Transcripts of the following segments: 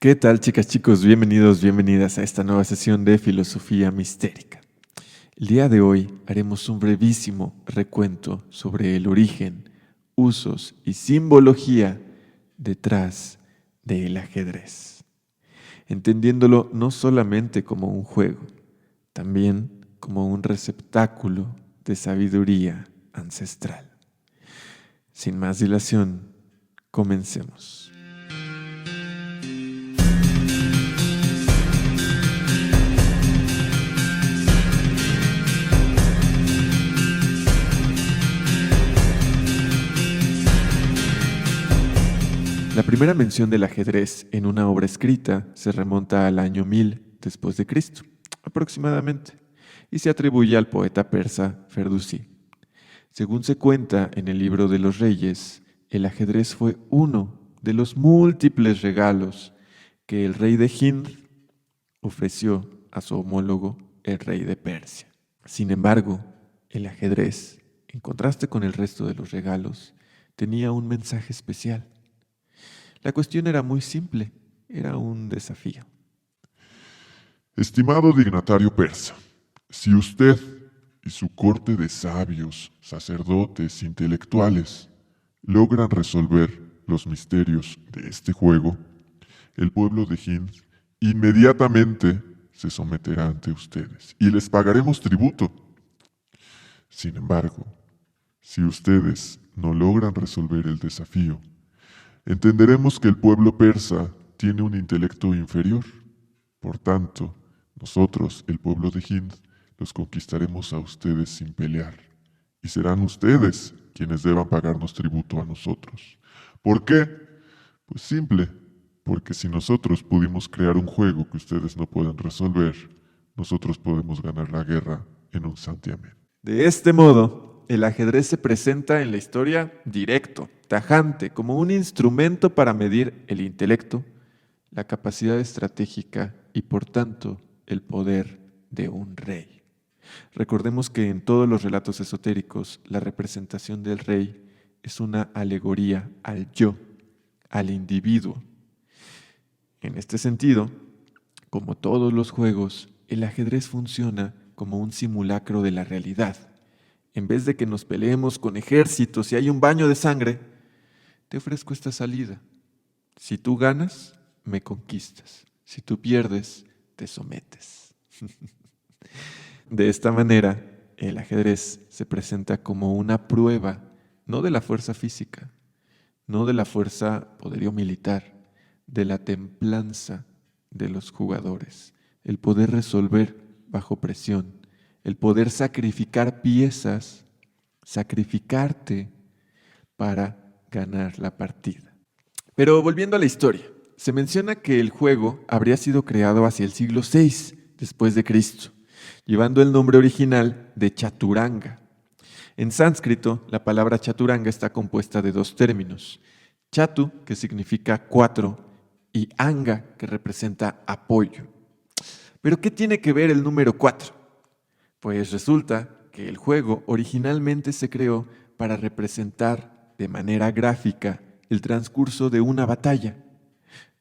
¿Qué tal, chicas, chicos? Bienvenidos, bienvenidas a esta nueva sesión de Filosofía Mistérica. El día de hoy haremos un brevísimo recuento sobre el origen, usos y simbología detrás del ajedrez, entendiéndolo no solamente como un juego, también como un receptáculo de sabiduría ancestral. Sin más dilación, comencemos. La primera mención del ajedrez en una obra escrita se remonta al año 1000 después de Cristo, aproximadamente, y se atribuye al poeta persa Ferdusi. Según se cuenta en el libro de los Reyes, el ajedrez fue uno de los múltiples regalos que el rey de Hind ofreció a su homólogo, el rey de Persia. Sin embargo, el ajedrez, en contraste con el resto de los regalos, tenía un mensaje especial. La cuestión era muy simple, era un desafío. Estimado dignatario persa, si usted y su corte de sabios, sacerdotes, intelectuales logran resolver los misterios de este juego, el pueblo de Hind inmediatamente se someterá ante ustedes y les pagaremos tributo. Sin embargo, si ustedes no logran resolver el desafío, entenderemos que el pueblo persa tiene un intelecto inferior. Por tanto, nosotros, el pueblo de Hind, los conquistaremos a ustedes sin pelear. Y serán ustedes quienes deban pagarnos tributo a nosotros. ¿Por qué? Pues simple, porque si nosotros pudimos crear un juego que ustedes no pueden resolver, nosotros podemos ganar la guerra en un santiamén. De este modo, el ajedrez se presenta en la historia directo, tajante, como un instrumento para medir el intelecto, la capacidad estratégica y, por tanto, el poder de un rey. Recordemos que en todos los relatos esotéricos, la representación del rey es una alegoría al yo, al individuo. En este sentido, como todos los juegos, el ajedrez funciona como un simulacro de la realidad. En vez de que nos peleemos con ejércitos y hay un baño de sangre, te ofrezco esta salida. Si tú ganas, me conquistas. Si tú pierdes, te sometes. De esta manera, el ajedrez se presenta como una prueba, no de la fuerza física, no de la fuerza poderío militar, de la templanza de los jugadores, el poder resolver bajo presión, el poder sacrificar piezas, sacrificarte para ganar la partida. Pero volviendo a la historia, se menciona que el juego habría sido creado hacia el siglo VI después de Cristo, llevando el nombre original de Chaturanga. En sánscrito, la palabra Chaturanga está compuesta de dos términos: Chatu, que significa cuatro, y Anga, que representa apoyo. ¿Pero qué tiene que ver el número 4? Pues resulta que el juego originalmente se creó para representar de manera gráfica el transcurso de una batalla,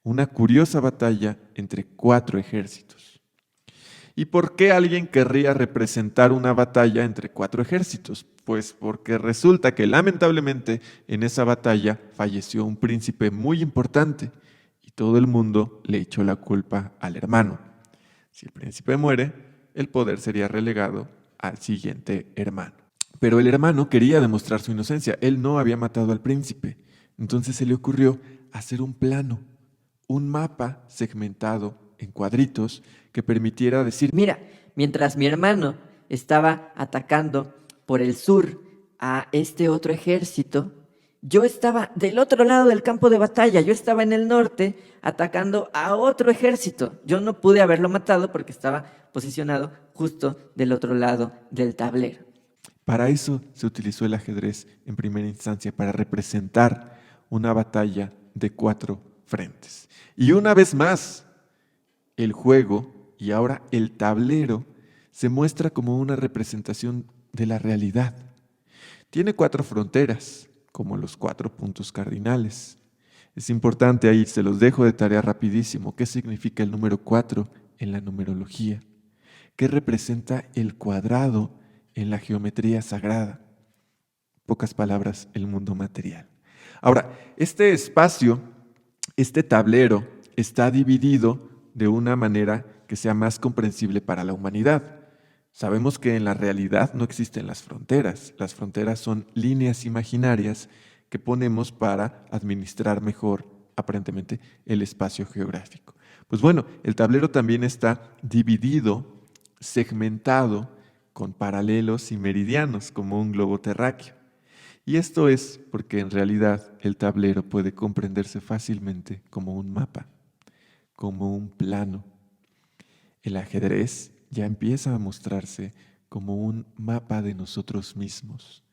una curiosa batalla entre 4 ejércitos. ¿Y por qué alguien querría representar una batalla entre 4 ejércitos? Pues porque resulta que lamentablemente en esa batalla falleció un príncipe muy importante y todo el mundo le echó la culpa al hermano. Si el príncipe muere, el poder sería relegado al siguiente hermano. Pero el hermano quería demostrar su inocencia. Él no había matado al príncipe. Entonces se le ocurrió hacer un plano, un mapa segmentado en cuadritos que permitiera decir: Mira, mientras mi hermano estaba atacando por el sur a este otro ejército, yo estaba del otro lado del campo de batalla, yo estaba en el norte atacando a otro ejército. Yo no pude haberlo matado porque estaba posicionado justo del otro lado del tablero. Para eso se utilizó el ajedrez en primera instancia, para representar una batalla de 4 frentes. Y una vez más, el juego y ahora el tablero se muestra como una representación de la realidad. Tiene 4 fronteras, como los 4 puntos cardinales. Es importante ahí, se los dejo de tarea rapidísimo. ¿Qué significa el número 4 en la numerología? ¿Qué representa el cuadrado en la geometría sagrada? Pocas palabras, el mundo material. Ahora, este espacio, este tablero, está dividido de una manera que sea más comprensible para la humanidad. Sabemos que en la realidad no existen las fronteras. Las fronteras son líneas imaginarias que ponemos para administrar mejor, aparentemente, el espacio geográfico. Pues bueno, el tablero también está dividido, segmentado, con paralelos y meridianos, como un globo terráqueo. Y esto es porque en realidad el tablero puede comprenderse fácilmente como un mapa, como un plano. El ajedrez ya empieza a mostrarse como un mapa de nosotros mismos.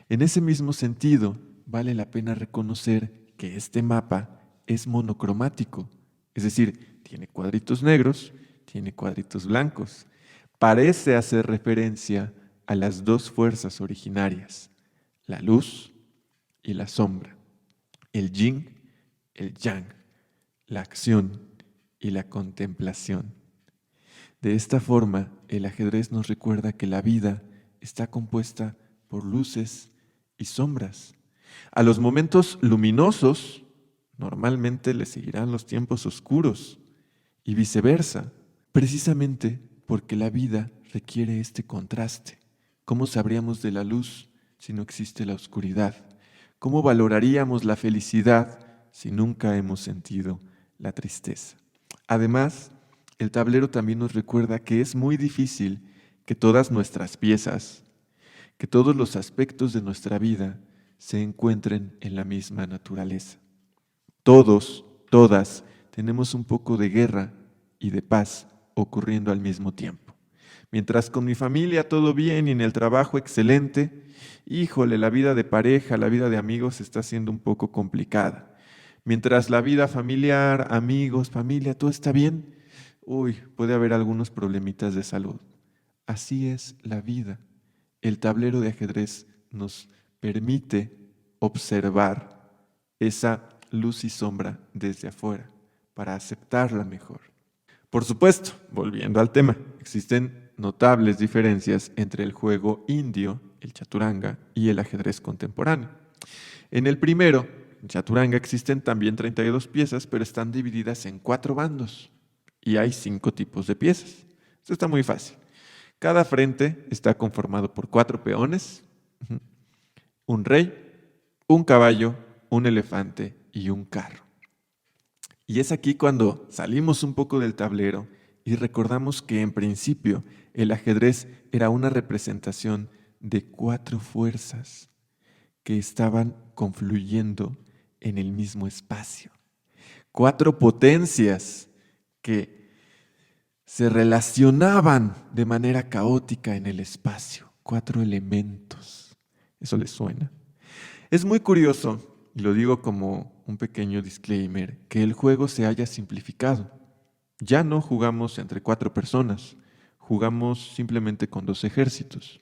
En ese mismo sentido, vale la pena reconocer que este mapa es monocromático, es decir, tiene cuadritos negros, tiene cuadritos blancos. Parece hacer referencia a las dos fuerzas originarias, la luz y la sombra, el yin, el yang, la acción y la contemplación. De esta forma, el ajedrez nos recuerda que la vida está compuesta por luces y sombras. A los momentos luminosos, normalmente le seguirán los tiempos oscuros y viceversa, precisamente porque la vida requiere este contraste. ¿Cómo sabríamos de la luz si no existe la oscuridad? ¿Cómo valoraríamos la felicidad si nunca hemos sentido la tristeza? Además, el tablero también nos recuerda que es muy difícil que todas nuestras piezas, que todos los aspectos de nuestra vida se encuentren en la misma naturaleza. Todos, todas, tenemos un poco de guerra y de paz ocurriendo al mismo tiempo. Mientras con mi familia todo bien y en el trabajo excelente, híjole, la vida de pareja, la vida de amigos está siendo un poco complicada. Mientras la vida familiar, amigos, familia, todo está bien, puede haber algunos problemitas de salud. Así es la vida. El tablero de ajedrez nos permite observar esa luz y sombra desde afuera para aceptarla mejor. Por supuesto, volviendo al tema, existen notables diferencias entre el juego indio, el chaturanga, y el ajedrez contemporáneo. En el primero, en chaturanga, existen también 32 piezas, pero están divididas en 4 bandos y hay 5 tipos de piezas. Esto está muy fácil. Cada frente está conformado por 4 peones, un rey, un caballo, un elefante y un carro. Y es aquí cuando salimos un poco del tablero y recordamos que en principio el ajedrez era una representación de 4 fuerzas que estaban confluyendo en el mismo espacio. 4 potencias que se relacionaban de manera caótica en el espacio. 4 elementos. ¿Eso les suena? Es muy curioso, y lo digo como un pequeño disclaimer, que el juego se haya simplificado. Ya no jugamos entre 4 personas, jugamos simplemente con 2 ejércitos.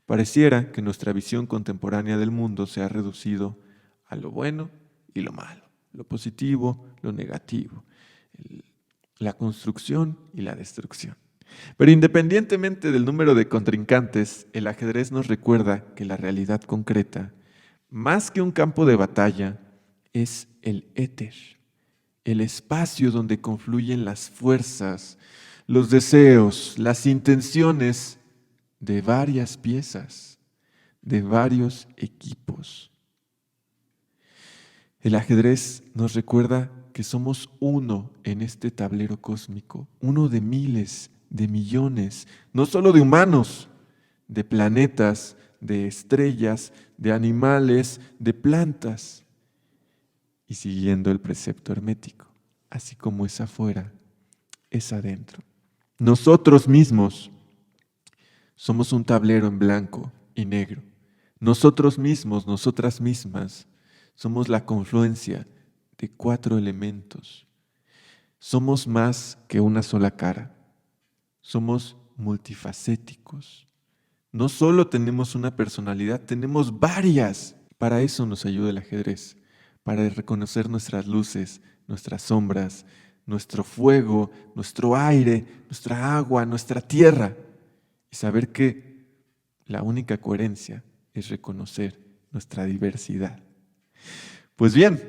Pareciera que nuestra visión contemporánea del mundo se ha reducido a lo bueno y lo malo, lo positivo, lo negativo, la construcción y la destrucción. Pero independientemente del número de contrincantes, el ajedrez nos recuerda que la realidad concreta, más que un campo de batalla, es el éter, el espacio donde confluyen las fuerzas, los deseos, las intenciones de varias piezas, de varios equipos. El ajedrez nos recuerda que somos uno en este tablero cósmico, uno de miles, de millones, no solo de humanos, de planetas, de estrellas, de animales, de plantas. Y siguiendo el precepto hermético, así como es afuera, es adentro. Nosotros mismos somos un tablero en blanco y negro. Nosotros mismos, nosotras mismas, somos la confluencia de 4 elementos. Somos más que una sola cara. Somos multifacéticos. No solo tenemos una personalidad, tenemos varias. Para eso nos ayuda el ajedrez, para reconocer nuestras luces, nuestras sombras, nuestro fuego, nuestro aire, nuestra agua, nuestra tierra, y saber que la única coherencia es reconocer nuestra diversidad. Pues bien,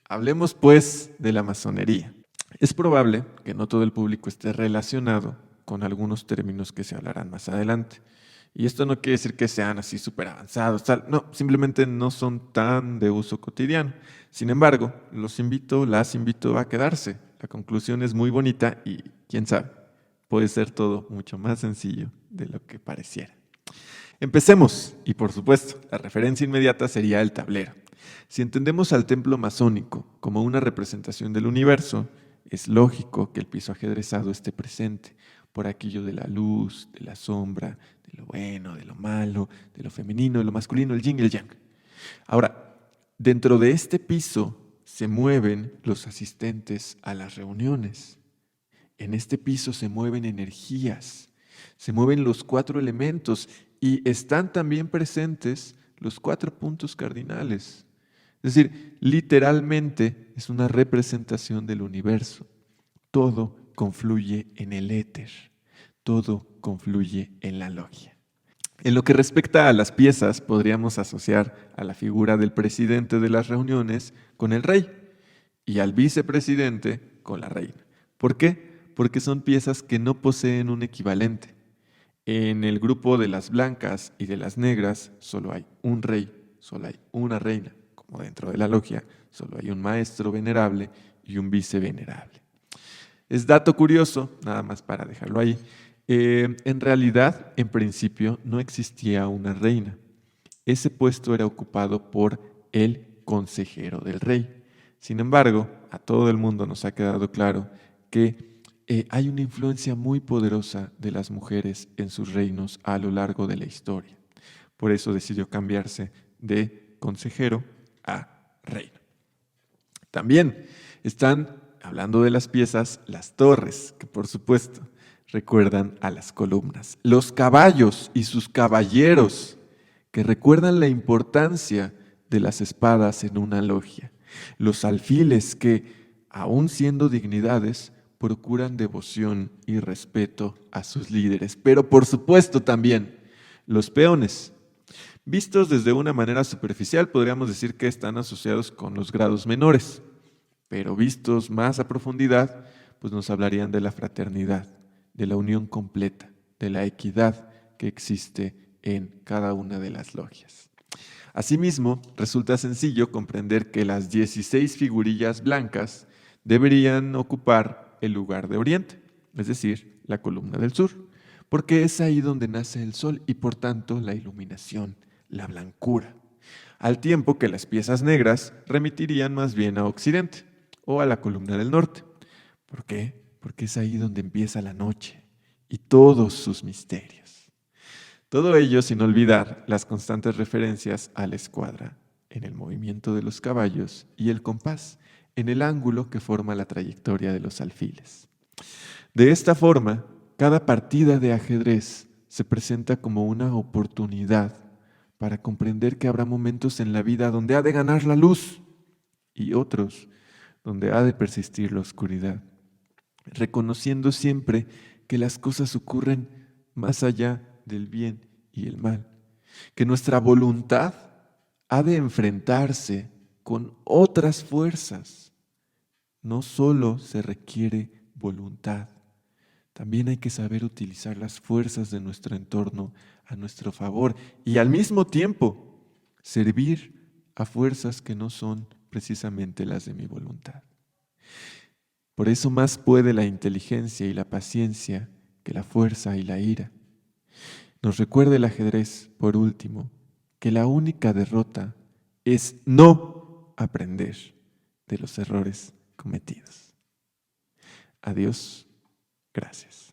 hablemos pues de la masonería. Es probable que no todo el público esté relacionado con algunos términos que se hablarán más adelante. Y esto no quiere decir que sean así súper avanzados, tal. No, simplemente no son tan de uso cotidiano. Sin embargo, las invito a quedarse. La conclusión es muy bonita y, quién sabe, puede ser todo mucho más sencillo de lo que pareciera. Empecemos, y por supuesto, la referencia inmediata sería el tablero. Si entendemos al templo masónico como una representación del universo, es lógico que el piso ajedrezado esté presente por aquello de la luz, de la sombra, de lo bueno, de lo malo, de lo femenino, de lo masculino, el yin y el yang. Ahora, dentro de este piso se mueven los asistentes a las reuniones. En este piso se mueven energías, se mueven los 4 elementos y están también presentes los 4 puntos cardinales. Es decir, literalmente es una representación del universo. Todo confluye en el éter, todo confluye en la logia. En lo que respecta a las piezas, podríamos asociar a la figura del presidente de las reuniones con el rey y al vicepresidente con la reina. ¿Por qué? Porque son piezas que no poseen un equivalente. En el grupo de las blancas y de las negras solo hay un rey, solo hay una reina. Como dentro de la logia, solo hay un maestro venerable y un vicevenerable. Es dato curioso, nada más para dejarlo ahí. En realidad, en principio, no existía una reina. Ese puesto era ocupado por el consejero del rey. Sin embargo, a todo el mundo nos ha quedado claro que hay una influencia muy poderosa de las mujeres en sus reinos a lo largo de la historia. Por eso decidió cambiarse de consejero a reina. También están, hablando de las piezas, las torres, que por supuesto recuerdan a las columnas. Los caballos y sus caballeros, que recuerdan la importancia de las espadas en una logia. Los alfiles, que, aun siendo dignidades, procuran devoción y respeto a sus líderes. Pero por supuesto también los peones. Vistos desde una manera superficial, podríamos decir que están asociados con los grados menores, pero vistos más a profundidad, pues nos hablarían de la fraternidad, de la unión completa, de la equidad que existe en cada una de las logias. Asimismo, resulta sencillo comprender que las 16 figurillas blancas deberían ocupar el lugar de Oriente, es decir, la columna del sur, porque es ahí donde nace el sol y por tanto la iluminación, la blancura, al tiempo que las piezas negras remitirían más bien a Occidente o a la columna del norte. ¿Por qué? Porque es ahí donde empieza la noche y todos sus misterios. Todo ello sin olvidar las constantes referencias a la escuadra, en el movimiento de los caballos y el compás, en el ángulo que forma la trayectoria de los alfiles. De esta forma, cada partida de ajedrez se presenta como una oportunidad para comprender que habrá momentos en la vida donde ha de ganar la luz y otros donde ha de persistir la oscuridad, reconociendo siempre que las cosas ocurren más allá del bien y el mal, que nuestra voluntad ha de enfrentarse con otras fuerzas. No solo se requiere voluntad, también hay que saber utilizar las fuerzas de nuestro entorno a nuestro favor y al mismo tiempo servir a fuerzas que no son precisamente las de mi voluntad. Por eso más puede la inteligencia y la paciencia que la fuerza y la ira. Nos recuerda el ajedrez, por último, que la única derrota es no aprender de los errores cometidos. Adiós. Gracias.